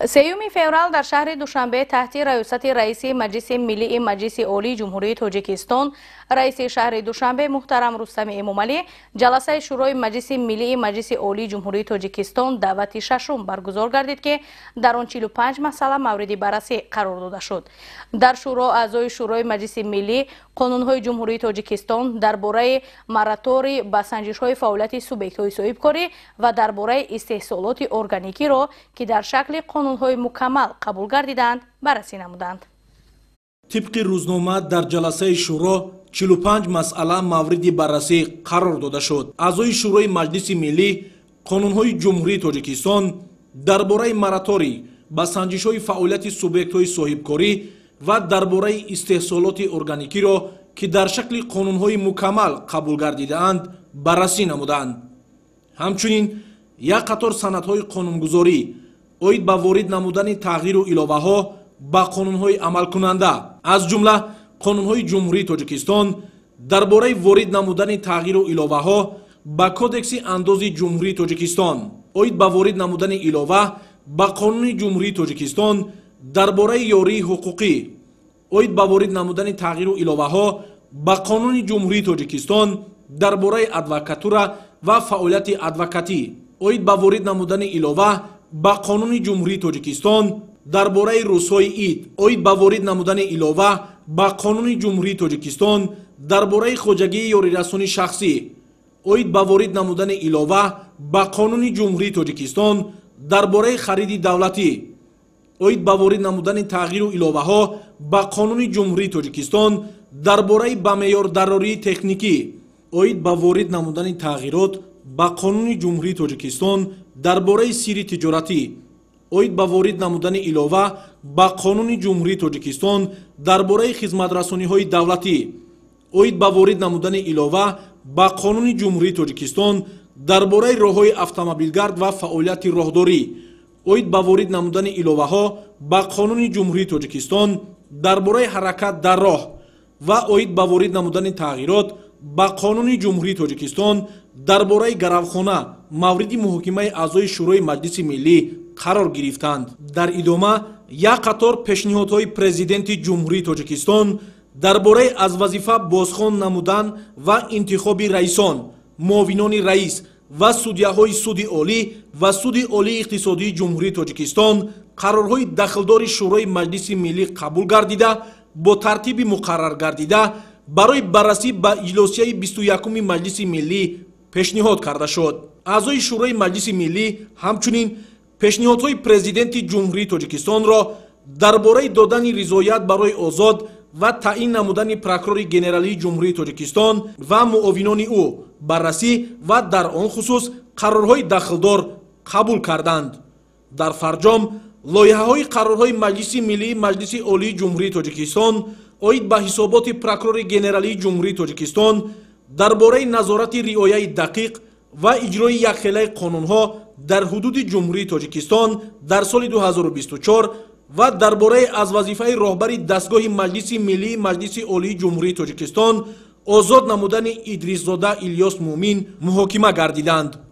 سیوم فеврал در شهر دوشنبه تحت ریاست رئیس مجلس ملی مجلس عالی جمهوری تاجیکستان رئیس شهر دوشنبه محترم رستم امامعلی جلسه شورای مجلس ملی مجلس عالی جمهوری تاجیکستان دعوت ششم برگزار گردید که در آن 45 مسئله مورد بررسی قرار داده شد. در شورا اعضای شورای مجلس ملی قانون‌های جمهوری تاجیکستان درباره مراتوری به سنجش‌های فعالیت سوبیکت‌های صاحبکاری و درباره استحصالات ارگانیکی را که در شکل قانون‌های مکمل قبول گردیدند بررسی نمودند. طبق روزنامه در جلسه شورا 45 مسئله مورد بررسی قرار داده شد. اعضای شورای مجلس ملی قانون‌های جمهوری تاجیکستان درباره مراتوری به سنجش‌های فعالیت سوبیکت‌های صاحبکاری و درباره استحصالات ارگانیکی را که در شکل قانون‌های مکمل قبول گردیده‌اند بررسی نمودند. همچنین یک قطار سندهای قانونگذاری اوید به وارد نمودن تغییر و الوه‌ها به قانون‌های عمل کننده از جمله قانون‌های جمهوری تاجیکستان درباره وارد نمودن تغییر و الوه‌ها به کودکس اندازی جمهوری تاجیکستان اوید به وارد نمودن الوه به قانون جمهوری تاجیکستان درباره یاری حقوقی اوید به وارد نمودن تغییر و الوه‌ها به قانون جمهوری تاجیکستان درباره ادوکاتورا و فعالیت ادوکاتی اوید به وارد نمودن الوه به قانون جمهوری تاجیکستان درباره روزهای عید اوید به وارد نمودن الوه به قانون جمهوری تاجیکستان درباره خوجگی یاری رسانی شخصی اوید به وارد نمودن الوه به قانون جمهوری تاجیکستان درباره خرید دولتی اوید به وارد نمودن تغییر و الوه‌ها به قانون جمهوری تاجیکستان درباره به معیار دراری تکنیکی اوید به وارد نمودن تغییرات به قانون جمهوری تاجیکستان درباره سیر تجارتی اوید به وارد نمودن الوه به قانون جمهوری تاجیکستان درباره خدمترسانی‌های دولتی اوید به وارد نمودن الوه به قانون جمهوری تاجیکستان درباره راه‌های автомобилгард و فعالیت راهداری اوید به وارد نمودن الوه‌ها به قانون جمهوری تاجیکستان درباره حرکت در راه و اوید به وارد نمودن تغییرات به قانون جمهوری تاجیکستان درباره گروخانه مورد محاکمه اعضای شورای مجلس ملی قرار گرفتند. در ادامه یک قطار پیشنهادهای پرزیدنت جمهوری تاجیکستان درباره از وظیفه بازخوان نمودن و انتخاب رئیسان، معاونان رئیس و سودیه‌های سود عالی و سود عالی اقتصادی جمهوری تاجیکستان قرارهای دخلدار شورای مجلس ملی قبول گردیده با ترتیب مقرر گردیده برای بررسی به اجلاسی 21 مجلس ملی پیشنهاد کرده شد. اعضای شورای مجلس ملی همچنین پیشنهادهای پرزیدنت جمهوری تاجیکستان را درباره دادن رضایت برای آزاد و تعیین نمودن پروکورور گنرالی جمهوری تاجیکستان و معاونان او بررسی و در آن خصوص قرارهای دخلدار قبول کردند. در فرجام لایحه‌های قرارهای مجلس ملی مجلس عالی جمهوری تاجیکستان اوید به حسابات پروکورور گنرالی جمهوری تاجیکستان درباره نظارت رعایت دقیق و اجرای یکخیله قانون‌ها در حدود جمهوری تاجیکستان در سال 2024 و درباره از وظیفه راهبر دستگاه مجلس ملی مجلس عالی جمهوری تاجیکستان آزاد نمودن ادریس زاده الیاس مومین محاکمه گردیدند.